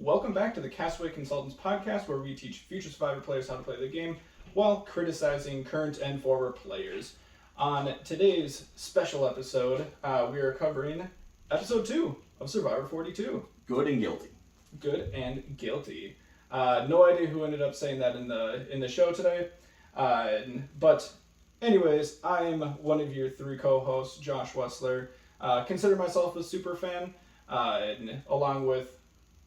Welcome back to the Castaway Consultants Podcast, where we teach future Survivor players how to play the game while criticizing current and former players. On today's special episode, we are covering episode 2 of Survivor 42. Good and guilty. Good and guilty. No idea who ended up saying that in the show today. But anyways, I'm one of your three co-hosts, Josh Wessler. Consider myself a super fan, along with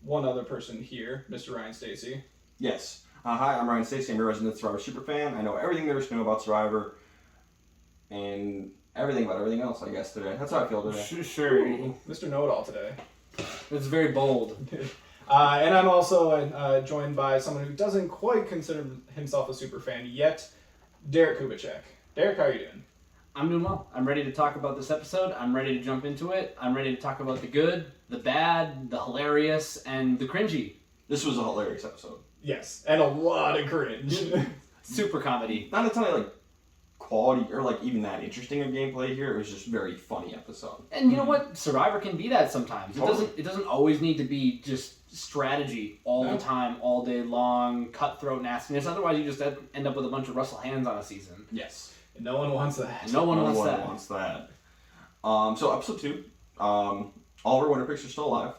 one other person here, Mr. Ryan Stacy. Yes. Hi, I'm Ryan Stacy. I'm your resident Survivor super fan. I know everything there is to know about Survivor and everything about everything else, I guess, today. That's how I feel today. Sure. Ooh, Mr. Know-It-All today. It's very bold. And I'm also joined by someone who doesn't quite consider himself a super fan yet, Derek Kubicek. Derek, how are you doing? I'm doing well. I'm ready to talk about this episode. I'm ready to jump into it. I'm ready to talk about the good, the bad, the hilarious, and the cringy. This was a hilarious episode. Yes, and a lot of cringe. Super comedy. Not a ton of quality or even that interesting of gameplay here. It was just a very funny episode. And you know what? Survivor can be that sometimes. It doesn't always need to be just strategy all the time, all day long, cutthroat nastiness. Otherwise, you just end up with a bunch of Russell Hands on a season. Yes. No one wants that. No one wants that. So episode 2, all of our winner picks are still alive.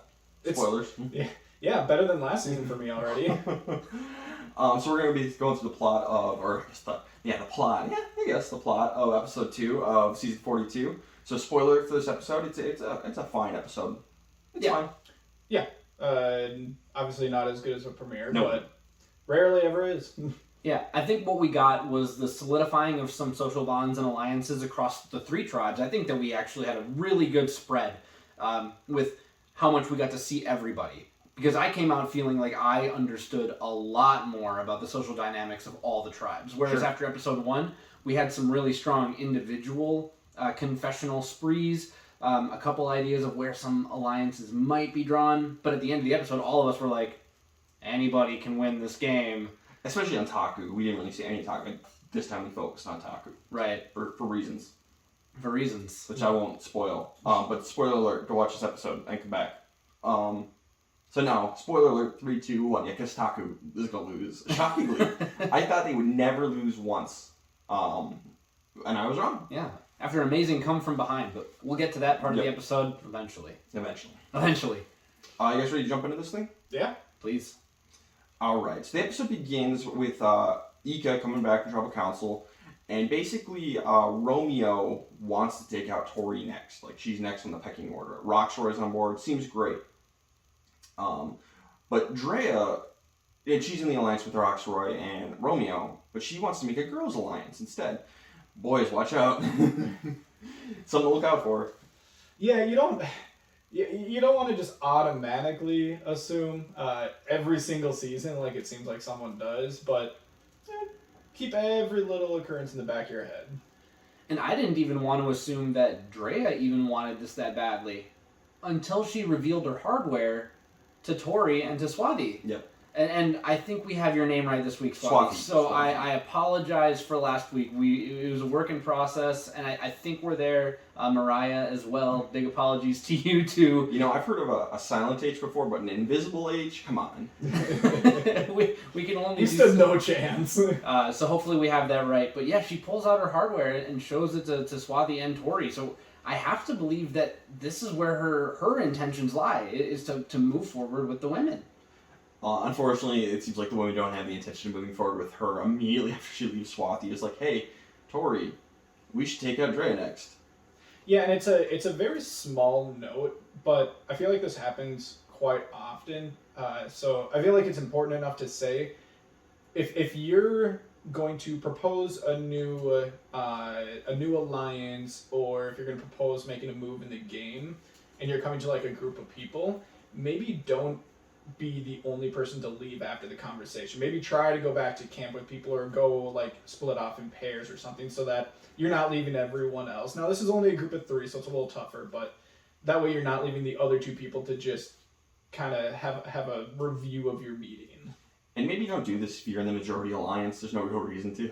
Spoilers. Yeah, better than last season for me already. So we're going to be going through the plot of, the plot of episode 2 of season 42. So spoiler for this episode, it's a fine episode. It's fine. Yeah. Obviously not as good as a premiere, Nope. but rarely ever is. Yeah, I think what we got was the solidifying of some social bonds and alliances across the three tribes. I think that we actually had a really good spread with how much we got to see everybody. Because I came out feeling like I understood a lot more about the social dynamics of all the tribes. Whereas after episode 1, we had some really strong individual confessional sprees, a couple ideas of where some alliances might be drawn. But at the end of the episode, all of us were like, anybody can win this game. Especially on Taku. We didn't really see any Taku. This time we focused on Taku. Right. For reasons. For reasons. Which I won't spoil. But spoiler alert, go watch this episode and come back. So now, spoiler alert, 3, 2, 1. Yeah, because Taku is going to lose. Shockingly. I thought they would never lose once. And I was wrong. Yeah. After an amazing come from behind. But we'll get to that part of the episode eventually. You guys ready to jump into this thing? Yeah. Please. Alright, so the episode begins with Ika coming back from Tribal Council, and basically Romeo wants to take out Tori next. She's next on the pecking order. Roxroy's on board, seems great. But Drea, she's in the alliance with Roxroy and Romeo, but she wants to make a girls' alliance instead. Boys, watch out. Something to look out for. Yeah, you don't want to just automatically assume every single season like it seems like someone does, but keep every little occurrence in the back of your head. And I didn't even want to assume that Drea even wanted this that badly until she revealed her hardware to Tori and to Swathi. Yep. And I think we have your name right this week, Swathi. So I apologize for last week. It was a work in process, and I think we're there. Mariah as well. Big apologies to you too. I've heard of a silent H before, but an invisible H? Come on. we can only. You stood no chance. So hopefully we have that right. But yeah, she pulls out her hardware and shows it to Swathi and Tori. So I have to believe that this is where her intentions lie, is to move forward with the women. Unfortunately, it seems like the women don't have the intention of moving forward with her immediately after she leaves Swathi. It's like, hey, Tori, we should take out Drea next. Yeah, and it's a very small note, but I feel like this happens quite often. So I feel like it's important enough to say, if you're going to propose a new alliance, or if you're going to propose making a move in the game, and you're coming to a group of people, maybe don't be the only person to leave after the conversation. Maybe try to go back to camp with people, or go split off in pairs or something, so that you're not leaving everyone else. Now this is only a group of 3, so it's a little tougher, but that way you're not leaving the other 2 people to just kind of have a review of your meeting. And maybe don't do this if you're in the majority alliance. There's no real reason to.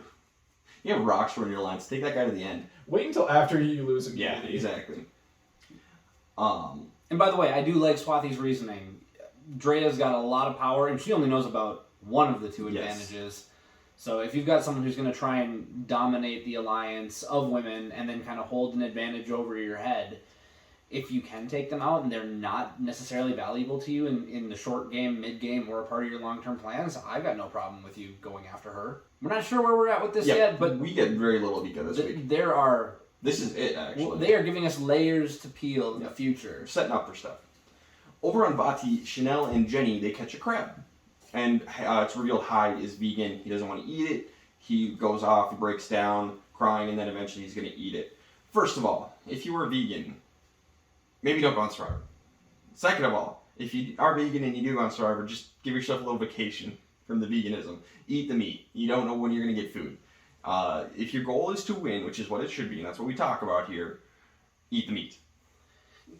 You have Roxroy in your alliance. Take that guy to the end. Wait until after you lose immunity. Yeah, exactly. And by the way, I do like Swathi's reasoning. Drea's got a lot of power, and she only knows about one of the two Yes. advantages. So if you've got someone who's going to try and dominate the alliance of women and then kind of hold an advantage over your head, if you can take them out and they're not necessarily valuable to you in the short game, mid game, or a part of your long-term plans, I've got no problem with you going after her. We're not sure where we're at with this yet, but we get very little Vika this week. there are... This is it, actually. They are giving us layers to peel in the future. Setting up for stuff. Over on Vati, Chanel and Jenny, they catch a crab. And it's revealed Hyde is vegan. He doesn't want to eat it. He goes off, he breaks down, crying, and then eventually he's going to eat it. First of all, if you are vegan, maybe don't go on Survivor. Second of all, if you are vegan and you do go on Survivor, just give yourself a little vacation from the veganism. Eat the meat. You don't know when you're going to get food. If your goal is to win, which is what it should be, and that's what we talk about here, eat the meat.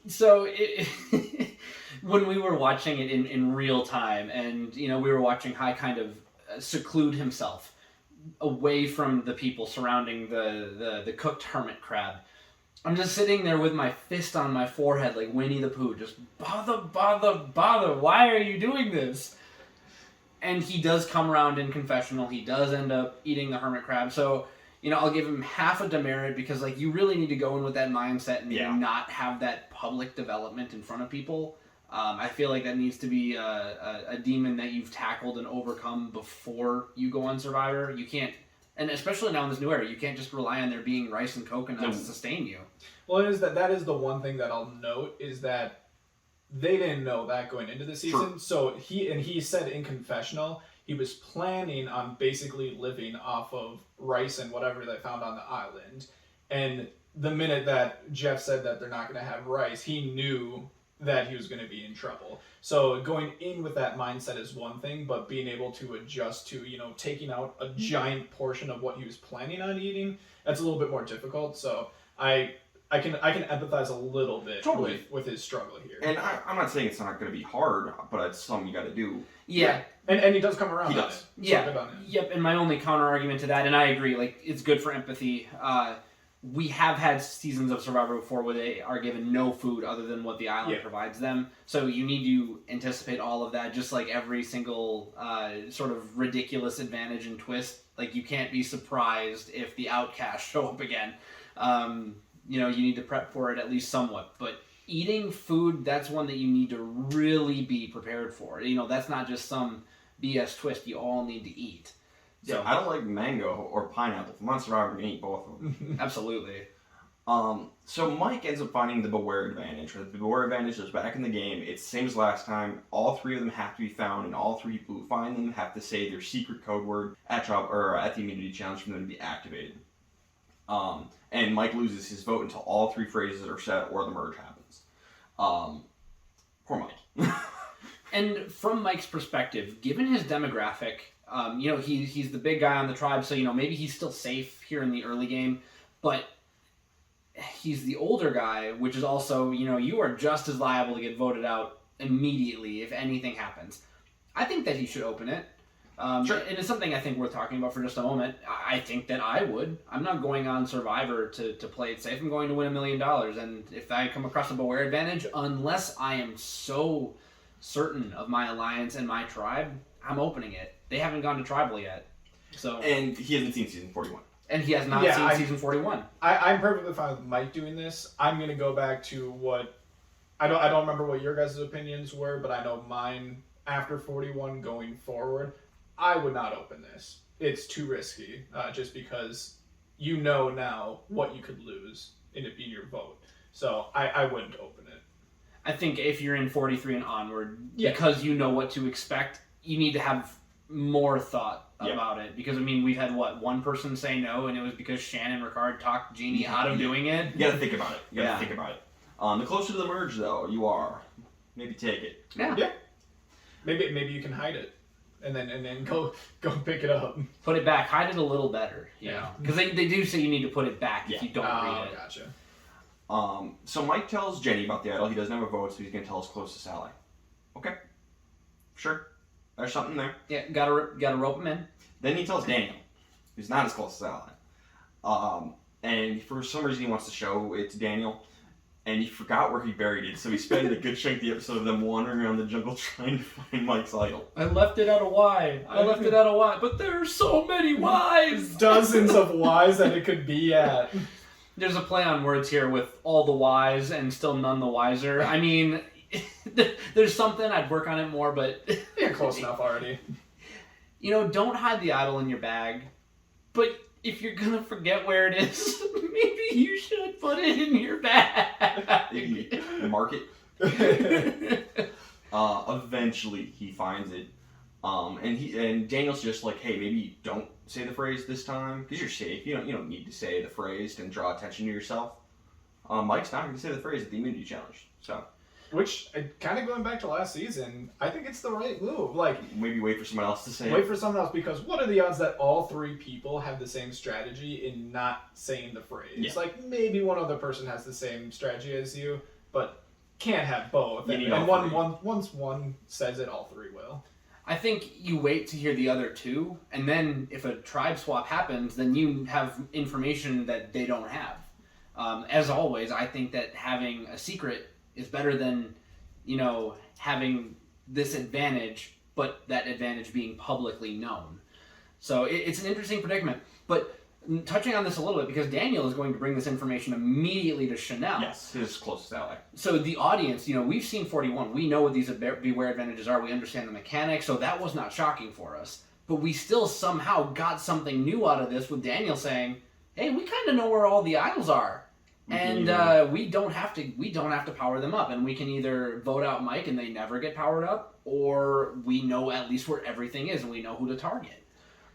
So when we were watching it in real time, and we were watching Hai kind of seclude himself away from the people surrounding the cooked hermit crab, I'm just sitting there with my fist on my forehead like Winnie the Pooh, just bother, why are you doing this? And he does come around in confessional. He does end up eating the hermit crab. So, I'll give him half a demerit because, you really need to go in with that mindset and not have that public development in front of people. I feel like that needs to be a demon that you've tackled and overcome before you go on Survivor. You can't, and especially now in this new era, you can't just rely on there being rice and coconuts to sustain you. Well, it is that is the one thing that I'll note is that they didn't know that going into the season. Sure. So he said in confessional he was planning on basically living off of rice and whatever they found on the island. And the minute that Jeff said that they're not going to have rice, he knew that he was going to be in trouble. So going in with that mindset is one thing, but being able to adjust to, taking out a giant portion of what he was planning on eating, that's a little bit more difficult. So I can empathize a little bit with his struggle here. And I'm not saying it's not going to be hard, but it's something you got to do. Yeah. And he does come around. He does. Yeah. Yep. And my only counter argument to that, and I agree, it's good for empathy. We have had seasons of Survivor before where they are given no food other than what the island provides them. So you need to anticipate all of that, just like every single sort of ridiculous advantage and twist. You can't be surprised if the outcasts show up again. You need to prep for it at least somewhat. But eating food, that's one that you need to really be prepared for. That's not just some BS twist you all need to eat. So I don't like mango or pineapple. If I'm on Survivor, I'm going to eat both of them. Absolutely. So Mike ends up finding the Beware advantage. The Beware advantage is back in the game. It's the same as last time. All three of them have to be found, and all three people who find them have to say their secret code word at the immunity challenge for them to be activated. And Mike loses his vote until all three phrases are said or the merge happens. Poor Mike. And from Mike's perspective, given his demographic, he's the big guy on the tribe, so maybe he's still safe here in the early game, but he's the older guy, which is also, you are just as liable to get voted out immediately if anything happens. I think that he should open it. Sure. And it's something I think worth talking about for just a moment. I think that I would. I'm not going on Survivor to play it safe. I'm going to win $1 million. And if I come across a Beware advantage, unless I am so certain of my alliance and my tribe, I'm opening it. They haven't gone to tribal yet. And he hasn't seen season 41. And he has not seen season 41. I'm perfectly fine with Mike doing this. I'm going to go back to what... I don't remember what your guys' opinions were, but I know mine after 41 going forward. I would not open this. It's too risky, just because you know now what you could lose in it being your vote. So I wouldn't open it. I think if you're in 43 and onward, because you know what to expect, you need to have more thought about it. Because, we've had, one person say no, and it was because Shannon Ricard talked Jeannie out of doing it? You gotta think about it. The closer to the merge, though, you are, maybe take it. Yeah. Maybe you can hide it. And then go pick it up. Put it back. Hide it a little better, you know. Because they do say you need to put it back if you don't read it. Gotcha. So Mike tells Jenny about the idol. He doesn't have a vote, so he's going to tell his closest ally. Okay. Sure. There's something there. Yeah, gotta rope him in. Then he tells Daniel, who's not his closest ally. And for some reason he wants to show it to Daniel. and he forgot where he buried it, so he spent a good chunk of the episode of them wandering around the jungle trying to find Mike's idol. I left it at a Y. But there are so many Ys! Dozens of Ys that it could be at. There's a play on words here with all the Ys and still none the wiser. I mean, there's something, I'd work on it more, but... You're close enough already. You know, don't hide the idol in your bag, but if you're gonna forget where it is, maybe you should put it in your bag. Mark it. Eventually, he finds it, and Daniel's just like, "Hey, maybe don't say the phrase this time because you're safe. You don't need to say the phrase and draw attention to yourself." Mike's not going to say the phrase at the immunity challenge, so. Which, kind of going back to last season, I think it's the right move. Like, maybe wait for someone else to say it. Wait for someone else, because what are the odds that all three people have the same strategy in not saying the phrase? Yeah. Like, maybe one other person has the same strategy as you, but can't have both. You need And all three. once one says it, all three will. I think you wait to hear the other two, and then if a tribe swap happens, then you have information that they don't have. As always, I think that having a secret is better than, having this advantage, but that advantage being publicly known. So it's an interesting predicament. But touching on this a little bit, because Daniel is going to bring this information immediately to Chanel. Yes, his closest ally. So the audience, we've seen 41. We know what these beware advantages are. We understand the mechanics, so that was not shocking for us. But we still somehow got something new out of this with Daniel saying, hey, we kind of know where all the idols are. And we don't have to power them up, and we can either vote out Mike and they never get powered up, or we know at least where everything is and we know who to target.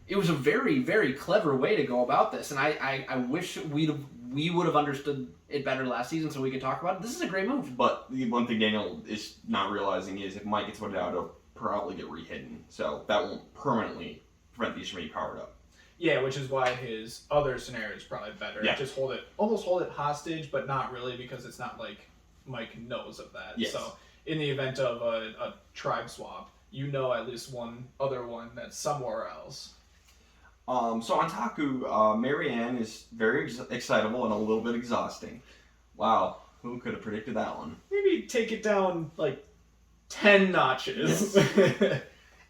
It was a very, very clever way to go about this, and I wish we would have understood it better last season so we could talk about it. This is a great move. But the one thing Daniel is not realizing is if Mike gets voted out, it'll probably get rehidden, so that won't permanently prevent these from being powered up. Yeah, which is why his other scenario is probably better. Yeah. Just almost hold it hostage, but not really, because it's not like Mike knows of that. Yes. So in the event of a tribe swap, at least one other one that's somewhere else. So on Taku, Marianne is very excitable and a little bit exhausting. Wow, who could have predicted that one? Maybe take it down like 10 notches. Yes.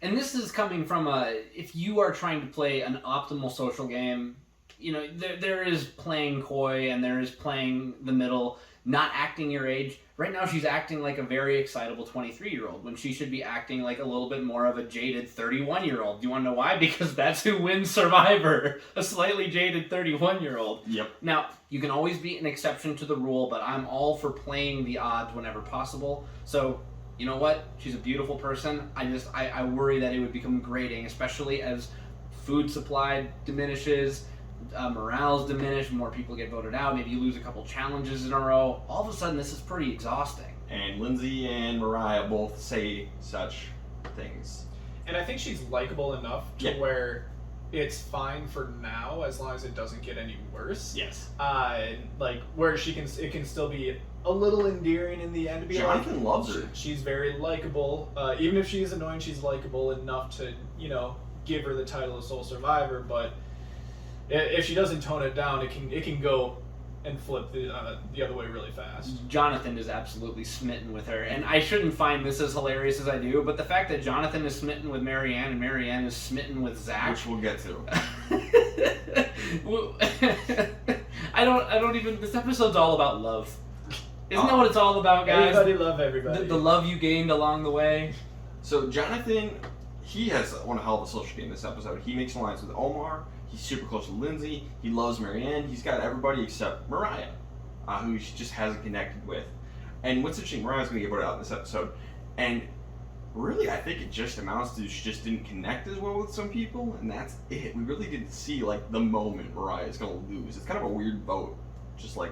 And this is coming from if you are trying to play an optimal social game, there is playing coy and there is playing the middle, not acting your age. Right now she's acting like a very excitable 23-year-old when she should be acting like a little bit more of a jaded 31-year-old. Do you want to know why? Because that's who wins Survivor, a slightly jaded 31-year-old. Yep. Now, you can always be an exception to the rule, but I'm all for playing the odds whenever possible. So, you know what? She's a beautiful person. I worry that it would become grating, especially as food supply diminishes, morale's diminished, more people get voted out, maybe you lose a couple challenges in a row. All of a sudden, this is pretty exhausting. And Lindsay and Mariah both say such things. And I think she's likable enough to where it's fine for now, as long as it doesn't get any worse. Yes. Where it can still be a little endearing in the end. To be Jonathan loves her. She's very likable. Even if she's annoying, she's likable enough to, give her the title of Sole Survivor. But if she doesn't tone it down, it can go and flip the other way really fast. Jonathan is absolutely smitten with her, and I shouldn't find this as hilarious as I do, but the fact that Jonathan is smitten with Marianne and Marianne is smitten with Zach, which we'll get to. I don't even. This episode's all about love. Isn't that what it's all about, guys? Everybody love everybody. The love you gained along the way. So Jonathan, he has one hell of a social game this episode. He makes alliance with Omar. He's super close to Lindsay. He loves Marianne. He's got everybody except Mariah, who he just hasn't connected with. And what's interesting, Mariah's going to get voted out in this episode. And really, I think it just amounts to she just didn't connect as well with some people, and that's it. We really didn't see, the moment Mariah is going to lose. It's kind of a weird vote. Just well,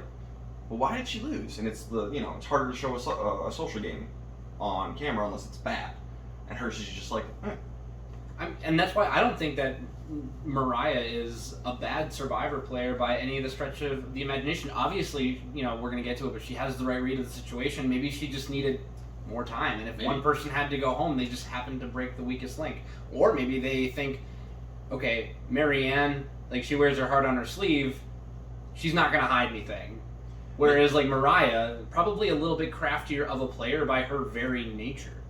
why did she lose? And it's it's harder to show a social game on camera unless it's bad. And hers is just And that's why I don't think that Mariah is a bad Survivor player by any of the stretch of the imagination. Obviously, we're going to get to it, but she has the right read of the situation. Maybe she just needed more time. And if one person had to go home, they just happened to break the weakest link. Or maybe they think, okay, Marianne, she wears her heart on her sleeve. She's not going to hide anything. Whereas, like, Mariah, probably a little bit craftier of a player by her very nature.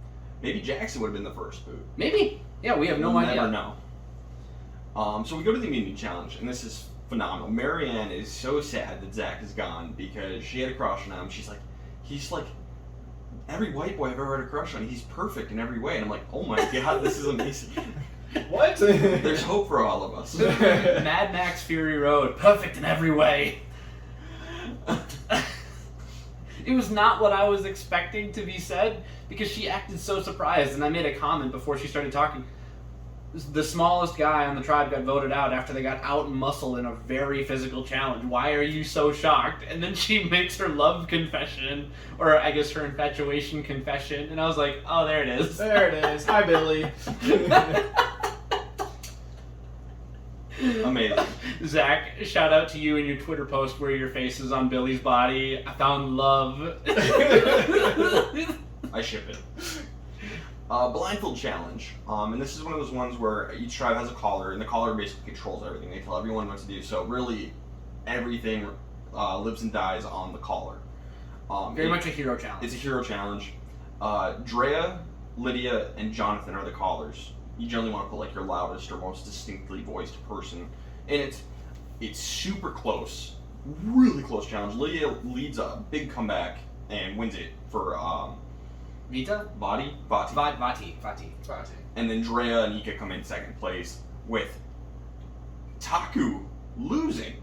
Maybe Jackson would have been the first boot. Maybe. Yeah, we have no We'll idea. never know. So we go to the immunity challenge, and this is phenomenal. Marianne is so sad that Zach is gone because she had a crush on him. He's like every white boy I've ever had a crush on. He's perfect in every way. And I'm like, oh my god, this is amazing. What? There's hope for all of us. Mad Max Fury Road, perfect in every way. It was not what I was expecting to be said because she acted so surprised, and I made a comment before she started talking. The smallest guy on the tribe got voted out after they got out-muscled in a very physical challenge. Why are you so shocked? And then she makes her love confession, or I guess her infatuation confession, and I was like, oh, there it is. There it is. Hi, Billy. Amazing. Zach, shout out to you in your Twitter post where your face is on Billy's body. I found love. I ship it. Blindfold challenge. And this is one of those ones where each tribe has a caller, and the caller basically controls everything. They tell everyone what to do. So really, everything lives and dies on the caller. Very much a hero challenge. It's a hero challenge. Drea, Lydia, and Jonathan are the callers. You generally want to put like your loudest or most distinctly voiced person. And it's super close. Really close challenge. Lydia leads a big comeback and wins it for Vati. And then Drea and Ika come in second place with Taku losing.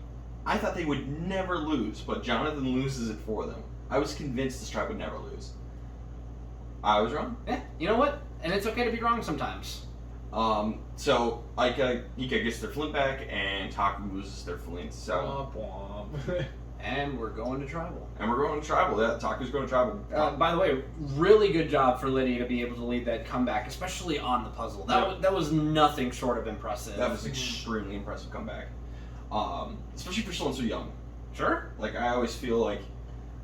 I thought they would never lose, but Jonathan loses it for them. I was convinced this tribe would never lose. I was wrong. Yeah, you know what? And it's okay to be wrong sometimes. So Ika gets their flint back, and Taku loses their flint. So, and we're going to tribal. Yeah, Taku's going to tribal. By the way, really good job for Lydia to be able to lead that comeback, especially on the puzzle. That was nothing short of impressive. That was extremely impressive comeback. Especially for someone so young. Sure. Like, I always feel like,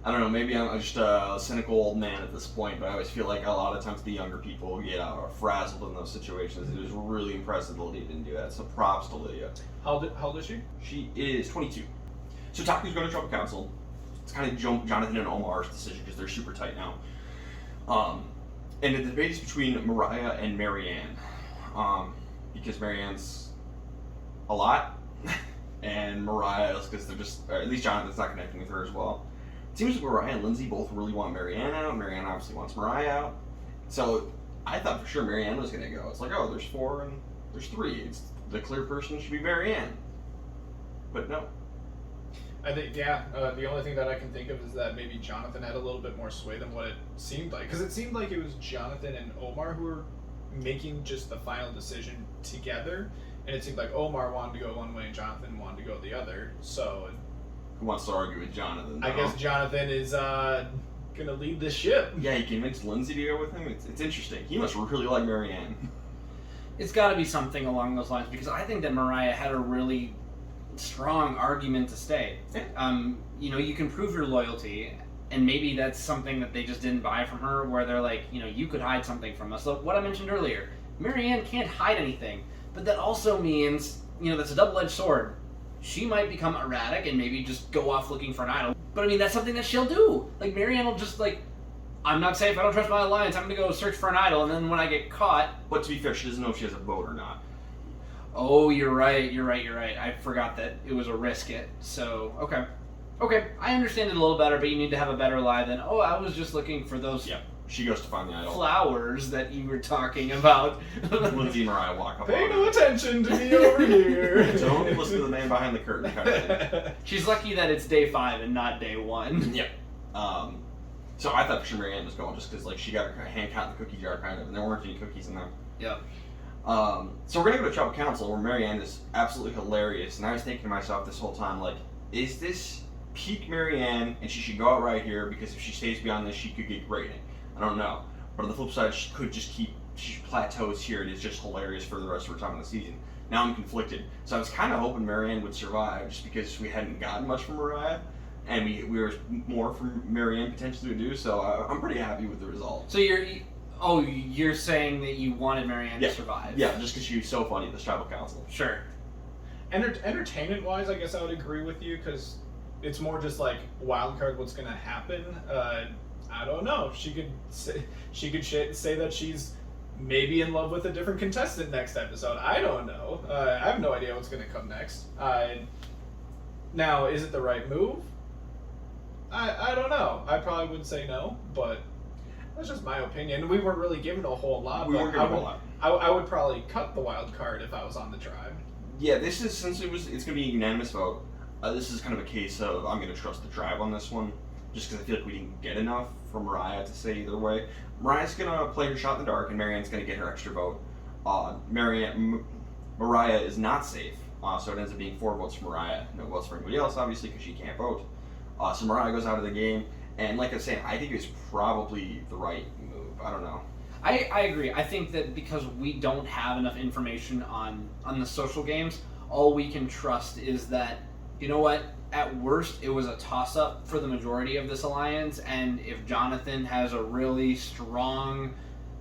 I don't know, maybe I'm just a cynical old man at this point, but I always feel like a lot of times the younger people get frazzled in those situations. It was really impressive that Lydia didn't do that, so props to Lydia. How old is she? She is 22. So Taku's going to tribal council. It's kind of Jonathan and Omar's decision because they're super tight now. And the debate is between Mariah and Marianne. Because Marianne's a lot, and Mariah's because they're just, or at least Jonathan's not connecting with her as well. It seems like Mariah and Lindsay both really want Marianne out. Marianne obviously wants Mariah out. So I thought for sure Marianne was going to go. It's like, oh, there's 4 and there's 3. It's the clear person should be Marianne. But no. I think, the only thing that I can think of is that maybe Jonathan had a little bit more sway than what it seemed like. Because it seemed like it was Jonathan and Omar who were making just the final decision together. And it seemed like Omar wanted to go one way and Jonathan wanted to go the other. So who wants to argue with Jonathan, though? I guess Jonathan is going to lead the ship. Yeah, he convinced Lindsay to go with him. It's interesting. He must really like Marianne. It's got to be something along those lines because I think that Mariah had a really strong argument to stay. You can prove your loyalty, and maybe that's something that they just didn't buy from her, where they're like, you could hide something from us. Look, what I mentioned earlier, Marianne can't hide anything, but that also means, that's a double-edged sword. She might become erratic and maybe just go off looking for an idol. But I mean, that's something that she'll do. Like, Marianne will just I'm not safe, I don't trust my alliance, I'm gonna go search for an idol, and then when I get caught... But to be fair, she doesn't know if she has a vote or not. Oh, you're right. I forgot that it was a risk it. So, okay. I understand it a little better, but you need to have a better lie than, I was just looking for those she goes to find the idol. flowers that you were talking about. Lindsay and Mariah walk up Pay on no her. attention to me over here. Don't listen to the man behind the curtain kind of thing. She's lucky that it's day 5 and not day 1. Yep. So I thought for sure Marianne was going just because she got her hand caught in the cookie jar kind of, and there weren't any cookies in there. Yep. So we're gonna go to tribal council where Marianne is absolutely hilarious, and I was thinking to myself this whole time, is this peak Marianne, and she should go out right here because if she stays beyond this, she could get graded. I don't know, but on the flip side, she could just she plateaus here and is just hilarious for the rest of her time in the season. Now I'm conflicted, so I was kind of hoping Marianne would survive just because we hadn't gotten much from Mariah, and we were more from Marianne potentially to do. So I'm pretty happy with the result. So you're saying that you wanted Marianne to survive? Yeah, just because she was so funny at this tribal council. Sure. Entertainment-wise, I guess I would agree with you, because it's more just like wild card what's going to happen. I don't know. She could say that she's maybe in love with a different contestant next episode. I don't know. I have no idea what's going to come next. Now, is it the right move? I don't know. I probably would say no, but that's just my opinion. We weren't really given a whole lot. We weren't given a whole lot. I would probably cut the wild card if I was on the tribe. Yeah, this is, since it's going to be a unanimous vote, this is kind of a case of I'm going to trust the tribe on this one, just because I feel like we didn't get enough from Mariah to say either way. Mariah's going to play her shot in the dark, and Marianne's going to get her extra vote. Mariah is not safe, so it ends up being 4 votes for Mariah, no votes for anybody else, obviously, because she can't vote. So Mariah goes out of the game, and like I was saying, I think it's probably the right move. I don't know. I agree. I think that because we don't have enough information on the social games, all we can trust is that, you know what, at worst it was a toss-up for the majority of this alliance, and if Jonathan has a really strong,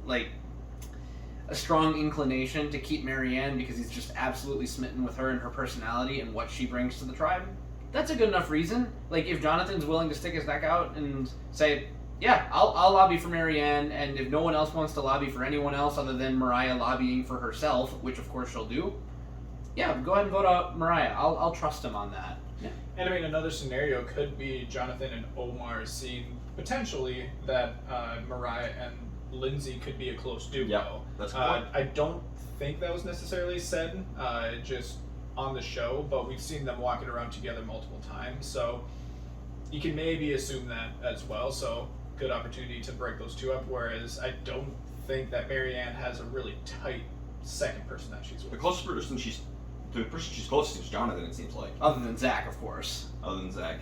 a strong inclination to keep Marianne because he's just absolutely smitten with her and her personality and what she brings to the tribe, that's a good enough reason. Like, if Jonathan's willing to stick his neck out and say, yeah, I'll lobby for Marianne, and if no one else wants to lobby for anyone else other than Mariah lobbying for herself, which of course she'll do, yeah, go ahead and vote out Mariah. I'll trust him on that. Yeah. And I mean, another scenario could be Jonathan and Omar seeing potentially that Mariah and Lindsay could be a close duo. Yeah, that's a good point. I don't think that was necessarily said just on the show, but we've seen them walking around together multiple times, so you can maybe assume that as well. So good opportunity to break those two up, whereas I don't think that Marianne has a really tight second person that she's with. The person she's closest to is Jonathan, it seems like. Other than Zach, of course. Other than Zach.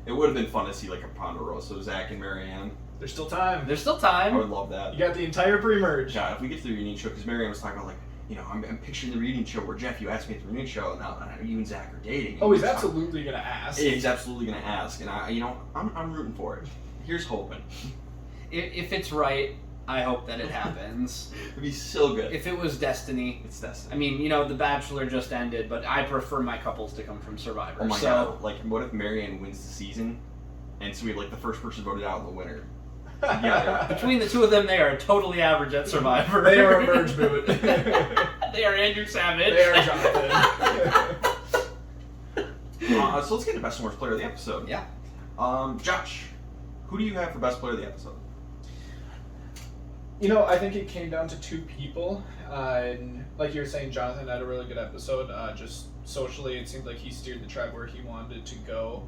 It would have been fun to see like a Ponderosa, Zach and Marianne. There's still time. There's still time. I would love that. You got the entire pre-merge. Yeah, if we get to the reunion show, because Marianne was talking about, like, you know, I'm picturing the reunion show where, Jeff, you asked me at the reunion show, and now you and Zach are dating. Oh, he's absolutely going to ask. He's absolutely going to ask, and I'm rooting for it. Here's hoping. If it's right, I hope that it happens. It'd be so good. If it was Destiny. It's Destiny. I mean, The Bachelor just ended, but I prefer my couples to come from Survivor. Oh my god. Like, what if Marianne wins the season, and so we have, like, the first person voted out in the winner? Together. Between the two of them, they are totally average at Survivor. They are a merge boot. They are Andrew Savage. They are Jonathan. So let's get to best and worst player of the episode. Yeah. Josh, who do you have for best player of the episode? I think it came down to 2 people. And like you were saying, Jonathan had a really good episode. Just socially, it seemed like he steered the tribe where he wanted to go,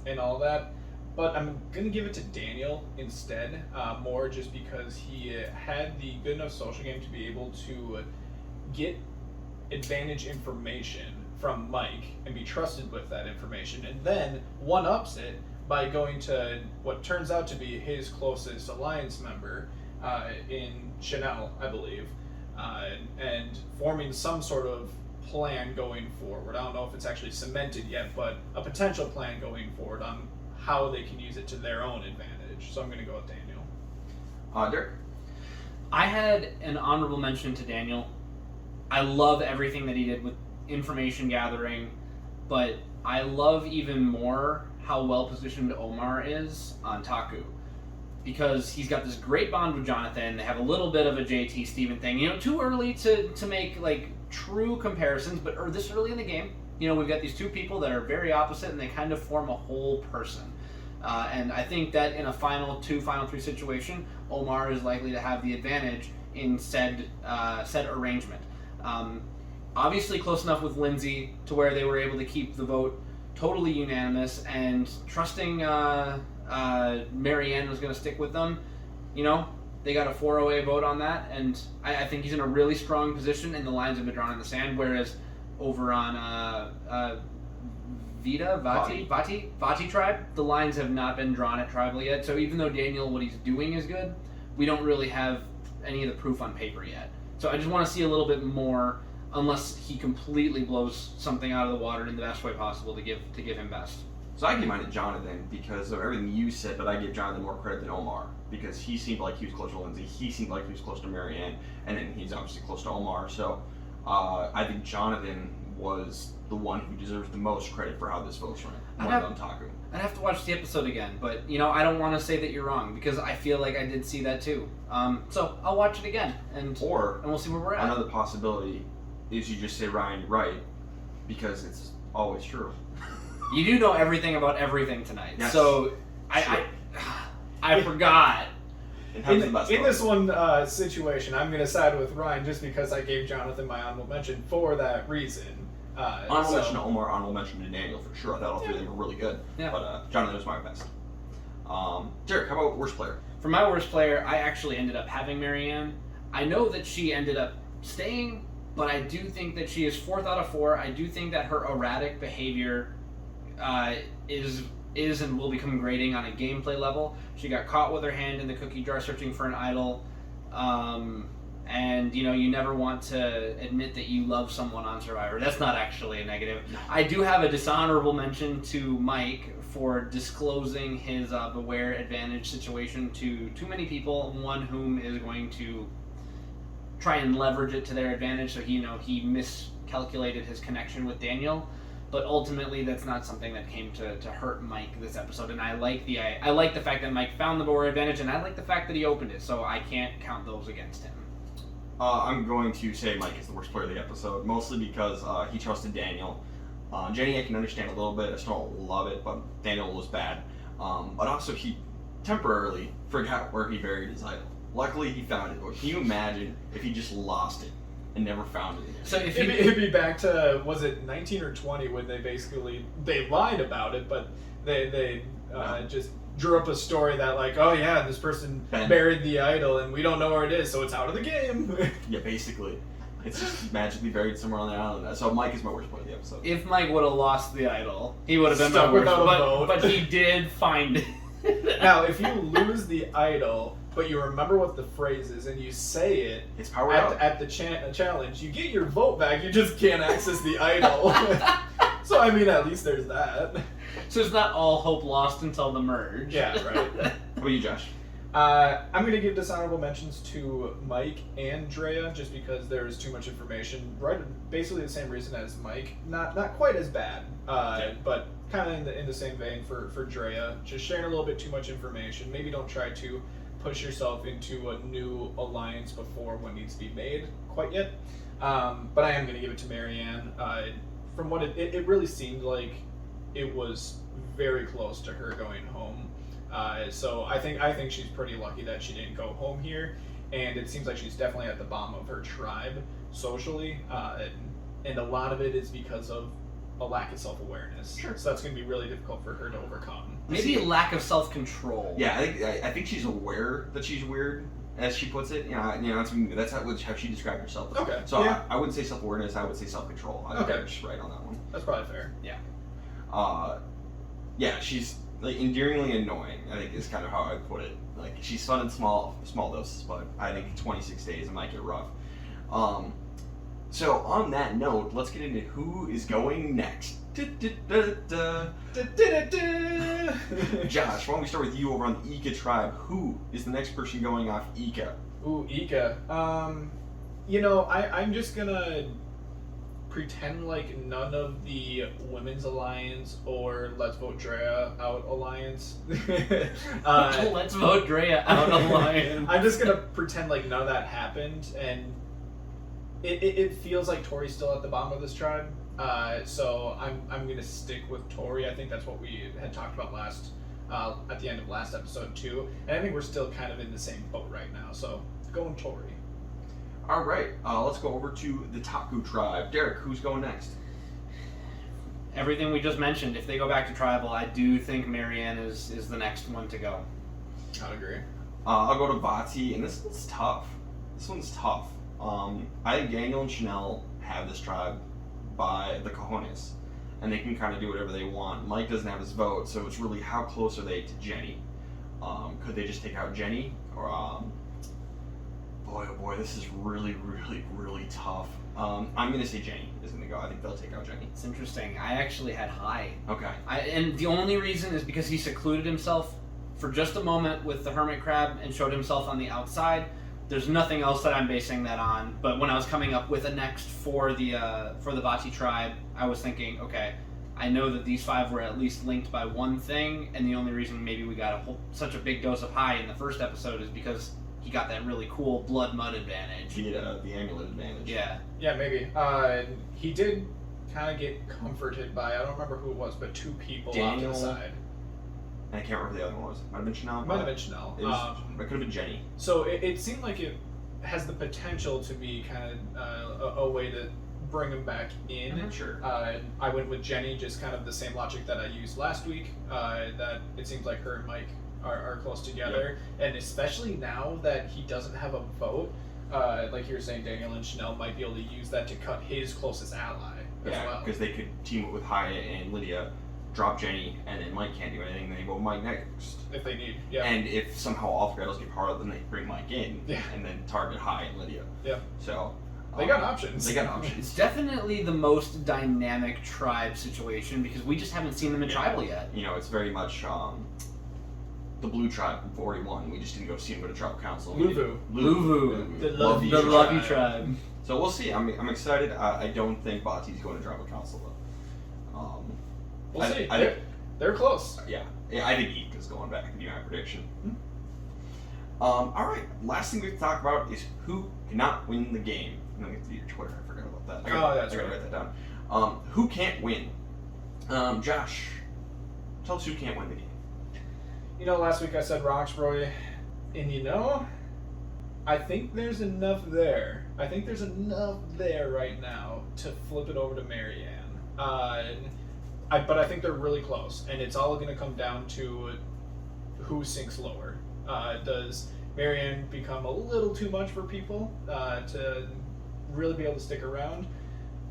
and all that. But I'm going to give it to Daniel instead, more just because he had the good enough social game to be able to get advantage information from Mike and be trusted with that information, and then one-ups it by going to what turns out to be his closest alliance member in Chanel, I believe, and forming some sort of plan going forward. I don't know if it's actually cemented yet, but a potential plan going forward on how they can use it to their own advantage. So I'm going to go with Daniel. Derek? I had an honorable mention to Daniel. I love everything that he did with information gathering, but I love even more how well positioned Omar is on Taku. Because he's got this great bond with Jonathan. They have a little bit of a JT Steven thing. Too early to make like true comparisons, but this early in the game, we've got these 2 people that are very opposite, and they kind of form a whole person. And I think that in a final 3 situation, Omar is likely to have the advantage in said arrangement. Obviously close enough with Lindsay to where they were able to keep the vote totally unanimous, and trusting Marianne was going to stick with them. They got a 4-0 vote on that, and I think he's in a really strong position, and the lines have been drawn in the sand, whereas over on Vati tribe, the lines have not been drawn at tribal yet. So even though Daniel, what he's doing is good, we don't really have any of the proof on paper yet. So I just want to see a little bit more, unless he completely blows something out of the water in the best way possible to give him best. So I give mine to Jonathan because of everything you said, but I give Jonathan more credit than Omar because he seemed like he was close to Lindsay, he seemed like he was close to Marianne, and then he's obviously close to Omar. So I think Jonathan was the one who deserves the most credit for how this vote's run. Taku. I'd have to watch the episode again, but I don't want to say that you're wrong because I feel like I did see that too. So I'll watch it again, and we'll see where we're at. Another possibility is you just say, Ryan, you're right, because it's always true. You do know everything about everything tonight, yes. So I forgot. In this one situation, I'm going to side with Ryan just because I gave Jonathan my honorable mention for that reason. Honorable mention to Omar, honorable mention to Daniel for sure. I thought all three of them were really good. Yeah. But Jonathan was my best. Derek, how about worst player? For my worst player, I actually ended up having Marianne. I know that she ended up staying, but I do think that she is 4th out of 4. I do think that her erratic behavior is and will become grating on a gameplay level. She got caught with her hand in the cookie jar searching for an idol. And you never want to admit that you love someone on Survivor. That's not actually a negative. I do have a dishonorable mention to Mike for disclosing his Beware Advantage situation to too many people, one whom is going to try and leverage it to their advantage. So he miscalculated his connection with Daniel. But ultimately, that's not something that came to hurt Mike this episode. And I like the fact that Mike found the Beware Advantage, and I like the fact that he opened it. So I can't count those against him. I'm going to say Mike is the worst player of the episode, mostly because he trusted Daniel. Jenny I can understand a little bit, I still don't love it, but Daniel was bad. But also he temporarily forgot where he buried his idol. Luckily he found it, but can you imagine if he just lost it and never found it again? So it'd be back to, was it 19 or 20 when they lied about it, but they just drew up a story that oh yeah, this person buried the idol and we don't know where it is, so it's out of the game. Yeah, basically. It's just magically buried somewhere on the island. So Mike is my worst part of the episode. If Mike would have lost the idol, he would have been my worst. But he did find it. Now, if you lose the idol, but you remember what the phrase is and you say it it's powered out. At the challenge, you get your vote back. You just can't access the idol. So I mean, at least there's that. So it's not all hope lost until the merge. Yeah, right. What about you, Josh? I'm going to give dishonorable mentions to Mike and Drea just because there's too much information. Right, basically the same reason as Mike. Not quite as bad, but kind of in the same vein for Drea. Just sharing a little bit too much information. Maybe don't try to push yourself into a new alliance before one needs to be made quite yet. But I am going to give it to Marianne. From what it really seemed like, it was very close to her going home. So I think she's pretty lucky that she didn't go home here, and it seems like she's definitely at the bottom of her tribe socially, and a lot of it is because of a lack of self-awareness. Sure. So that's going to be really difficult for her to overcome. Maybe a lack of self-control. Yeah, I think she's aware that she's weird, as she puts it. That's how she described herself. Okay. So yeah. I wouldn't say self-awareness. I would say self-control. I think I'm just right on that one. That's probably fair. Yeah. Yeah, she's endearingly annoying, I think is kind of how I put it. She's fun in small doses, but I think 26 days it might get rough. So on that note, let's get into who is going next. Josh, why don't we start with you over on the Ika tribe? Who is the next person going off Ika? Ooh, Ika. I'm just gonna pretend like none of the Women's Alliance or Let's Vote Drea Out Alliance. Let's Vote Drea Out Alliance. I'm just gonna pretend like none of that happened, and it feels like Tori's still at the bottom of this tribe. So I'm gonna stick with Tori. I think that's what we had talked about at the end of last episode too, and I think we're still kind of in the same boat right now. So going Tori. All right, let's go over to the Taku tribe. Derek, who's going next? Everything we just mentioned. If they go back to tribal, I do think Marianne is the next one to go. I'd agree. I'll go to Vati, and this one's tough. I think Daniel and Chanel have this tribe by the cojones, and they can kind of do whatever they want. Mike doesn't have his vote, so it's really how close are they to Jenny? Could they just take out Jenny? Or boy, oh boy, this is really, really, really tough. I'm going to say Jenny is going to go. I think they'll take out Jenny. It's interesting. I actually had Hai. Okay. And the only reason is because he secluded himself for just a moment with the hermit crab and showed himself on the outside. There's nothing else that I'm basing that on. But when I was coming up with a next for the Vati tribe, I was thinking, okay, I know that these 5 were at least linked by one thing, and the only reason maybe we got such a big dose of high in the first episode is because he got that really cool blood mud advantage. He had the amulet advantage. Yeah. Yeah, maybe. He did kind of get comforted by, I don't remember who it was, but 2 people Daniel, off to the side. I can't remember who the other one was. Might have been Chanel. Might have been Chanel. It could have been Jenny. So it seemed like it has the potential to be kind of a way to bring him back in. Mm-hmm. Sure. I went with Jenny, just kind of the same logic that I used last week, that it seems like her and Mike are close together. Yep. And especially now that he doesn't have a vote, like you were saying, Daniel and Chanel might be able to use that to cut his closest ally as well. Because they could team up with Hyatt and Lydia, drop Jenny, and then Mike can't do anything, then they go Mike next. If they need, yeah. And if somehow all 3 idols get harder, then they bring Mike in, and then target Hyatt and Lydia. Yeah. So... They got options. It's definitely the most dynamic tribe situation because we just haven't seen them in tribal yet. You know, it's very much the blue tribe from 41. We just didn't go see them go to tribal council. Luvu. The Lovey tribe. So we'll see. I'm excited. I don't think Bati's going to tribal council though. We'll see. They're close. Yeah, I think Ika's going back to be my prediction. All right. Last thing we have to talk about is who cannot win the game. I'm going to get to your Twitter. I forgot about that. That's right. I gotta write that down. Who can't win? Josh, tell us who can't win the game. You know, last week I said Roxroy, and I think there's enough there. I think there's enough there right now to flip it over to Marianne. But I think they're really close, and it's all going to come down to who sinks lower. Does Marianne become a little too much for people to really be able to stick around?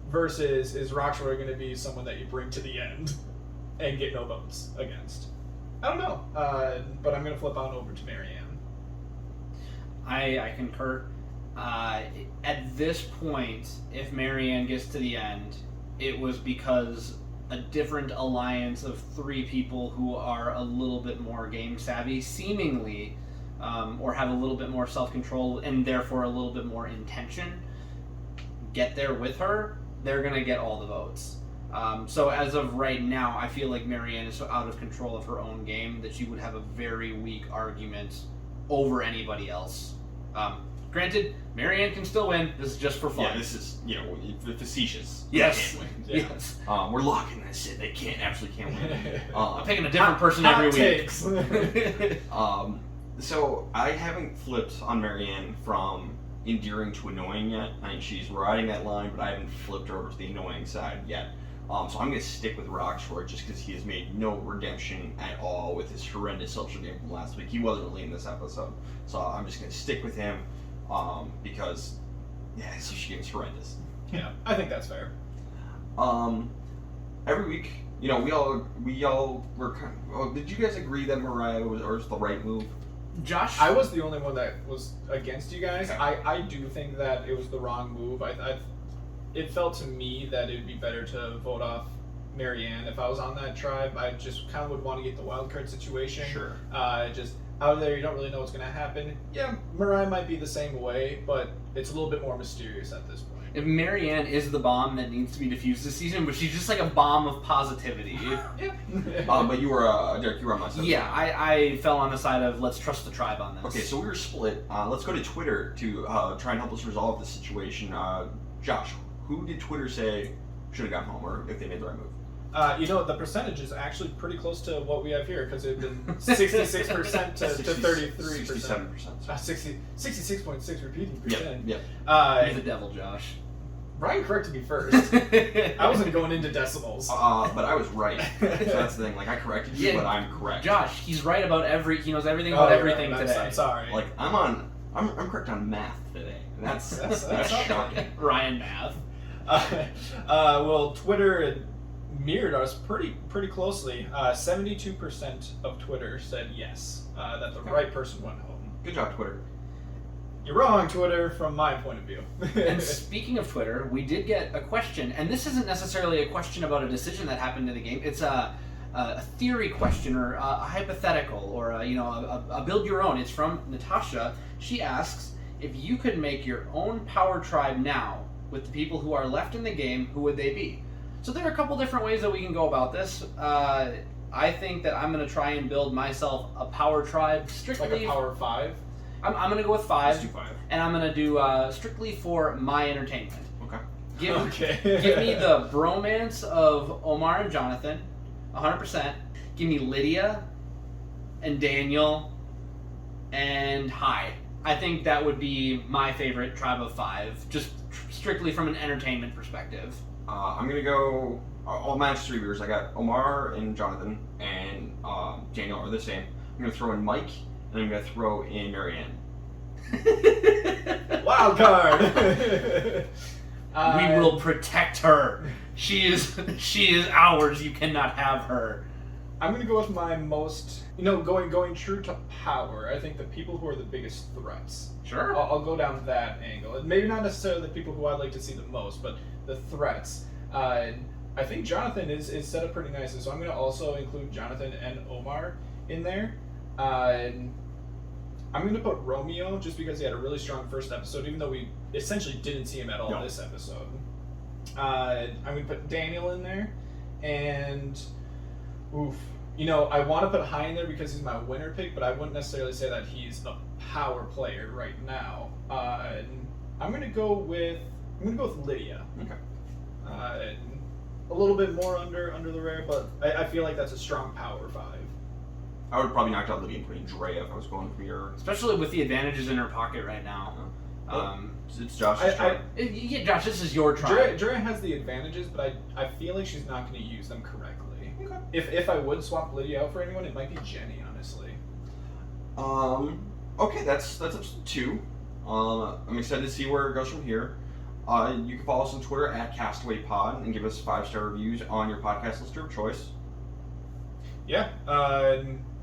Versus, is Roxroy going to be someone that you bring to the end and get no votes against? I don't know, but I'm going to flip on over to Marianne. I concur. At this point, if Marianne gets to the end, it was because a different alliance of 3 people who are a little bit more game savvy, seemingly, or have a little bit more self-control and therefore a little bit more intention, get there with her, they're going to get all the votes. So as of right now, I feel like Marianne is so out of control of her own game that she would have a very weak argument over anybody else. Granted, Marianne can still win. This is just for fun. Yeah, this is, facetious. Yes. They can't win. Yeah. Yes. We're locking this in. They absolutely can't win. I'm picking a different person every week. So I haven't flipped on Marianne from endearing to annoying yet. I mean, she's riding that line, but I haven't flipped her over to the annoying side yet. So I'm going to stick with Roxroy just because he has made no redemption at all with his horrendous social game from last week. He wasn't really in this episode. So I'm just going to stick with him because, his social game is horrendous. Yeah, I think that's fair. Every week, we all were kind of, did you guys agree that Mariah was the right move? Josh? I was the only one that was against you guys. Okay. I do think that it was the wrong move. It felt to me that it would be better to vote off Marianne. If I was on that tribe, I just kind of would want to get the wild card situation. Sure. Just out there, you don't really know what's going to happen. Yeah, Mariah might be the same way, but it's a little bit more mysterious at this point. If Marianne is the bomb that needs to be diffused this season, but she's just like a bomb of positivity. Yeah. But you were, Derek, you were on my side. Yeah, I fell on the side of let's trust the tribe on this. Okay, so we were split. Let's go to Twitter to try and help us resolve this situation. Josh, who did Twitter say should have gone home, or if they made the right move? The percentage is actually pretty close to what we have here because it's been 66% to 33%. 67%. 66.6 repeating percent. Yeah. You're the devil, Josh. Brian corrected me first. I wasn't going into decimals. But I was right. So that's the thing. Like, I corrected you, Yeah, but I'm correct. Josh, he's right about he knows everything about everything right. today. I'm sorry. Like, I'm correct on math today. And that's shocking. Ryan Math. Well, Twitter mirrored us pretty closely. 72% of Twitter said yes, that the right person went home. Good job, Twitter. You're wrong, Twitter, from my point of view. And speaking of Twitter, we did get a question, and this isn't necessarily a question about a decision that happened in the game. It's a theory question or a hypothetical or a build your own. It's from Natasha. She asks, if you could make your own power tribe now with the people who are left in the game, who would they be? So there are a couple different ways that we can go about this. I think that I'm going to try and build myself a power tribe strictly... Like a power 5? I'm going to go with 5. Let's do 5. And I'm going to do strictly for my entertainment. Okay. Give me the bromance of Omar and Jonathan, 100%. Give me Lydia and Daniel and Hai. I think that would be my favorite tribe of 5, just strictly from an entertainment perspective. I'm going to go... I'll match 3 viewers. I got Omar and Jonathan, and Daniel are the same. I'm going to throw in Mike, and I'm going to throw in Marianne. Wild card! We will protect her. She is ours. You cannot have her. I'm gonna go with my most, going true to power. I think the people who are the biggest threats. Sure. I'll go down that angle. Maybe not necessarily the people who I'd like to see the most, but the threats. I think Jonathan is set up pretty nicely, so I'm gonna also include Jonathan and Omar in there. I'm gonna put Romeo just because he had a really strong first episode, even though we essentially didn't see him at all this episode. I'm gonna put Daniel in there, and I want to put Hai in there because he's my winner pick, but I wouldn't necessarily say that he's a power player right now. I'm gonna go with Lydia. Okay. A little bit more under the rare, but I feel like that's a strong power 5. I would probably knock out Lydia and put in Drea if I was going for your... Especially with the advantages in her pocket right now. It's Josh's tribe. Josh, this is your tribe. Drea has the advantages, but I feel like she's not going to use them correctly. Okay. If I would swap Lydia out for anyone, it might be Jenny, honestly. Okay, that's episode 2. I'm excited to see where it goes from here. You can follow us on Twitter at Castaway Pod and give us 5-star reviews on your podcast listener of choice. Yeah,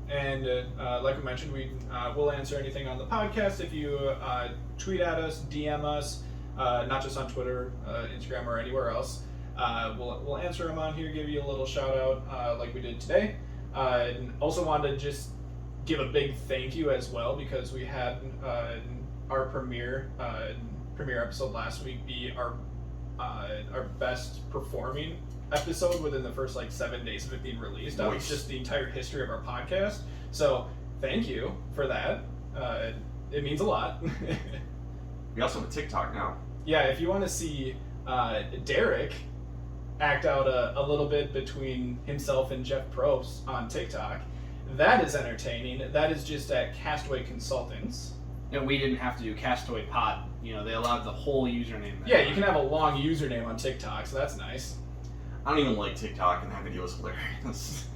and like we mentioned, we will answer anything on the podcast if you tweet at us, DM us, not just on Twitter, Instagram, or anywhere else. We'll answer them on here, give you a little shout out like we did today. And also wanted to just give a big thank you as well because we had our premiere episode last week be our best performing episode within the first 7 days of it being released. That was just the entire history of our podcast. So thank you for that. It means a lot. We also have a TikTok now. Yeah, if you want to see Derek act out a little bit between himself and Jeff Probst on TikTok, that is entertaining. That is just at Castaway Consultants. And we didn't have to do Castaway Pod. They allowed the whole username. Yeah, you can have a long username on TikTok, so that's nice. I don't even like TikTok, and that video is hilarious.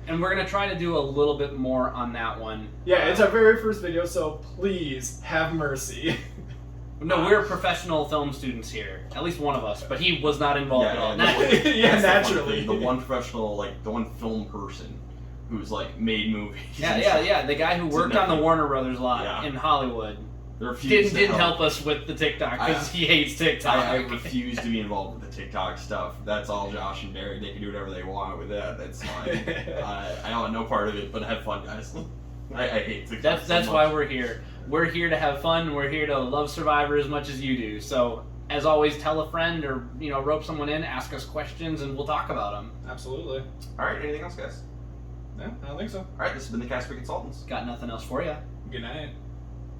And we're going to try to do a little bit more on that one. Yeah, it's our very first video, so please have mercy. No, we're professional film students here. At least one of us, but he was not involved at all. Naturally. The one professional, the one film person who's, made movies. Yeah. The guy who worked on the Warner Brothers lot in Hollywood. Didn't help us with the TikTok because he hates TikTok. I refuse to be involved with the TikTok stuff. That's all Josh and Barry. They can do whatever they want with that. That's fine. I want no part of it, but have fun, guys. I hate TikTok. That's why we're here. We're here to have fun. We're here to love Survivor as much as you do. So, as always, tell a friend or rope someone in, ask us questions, and we'll talk about them. Absolutely. All right. Anything else, guys? No, I don't think so. All right. This has been the Castaway Consultants. Got nothing else for you. Good night.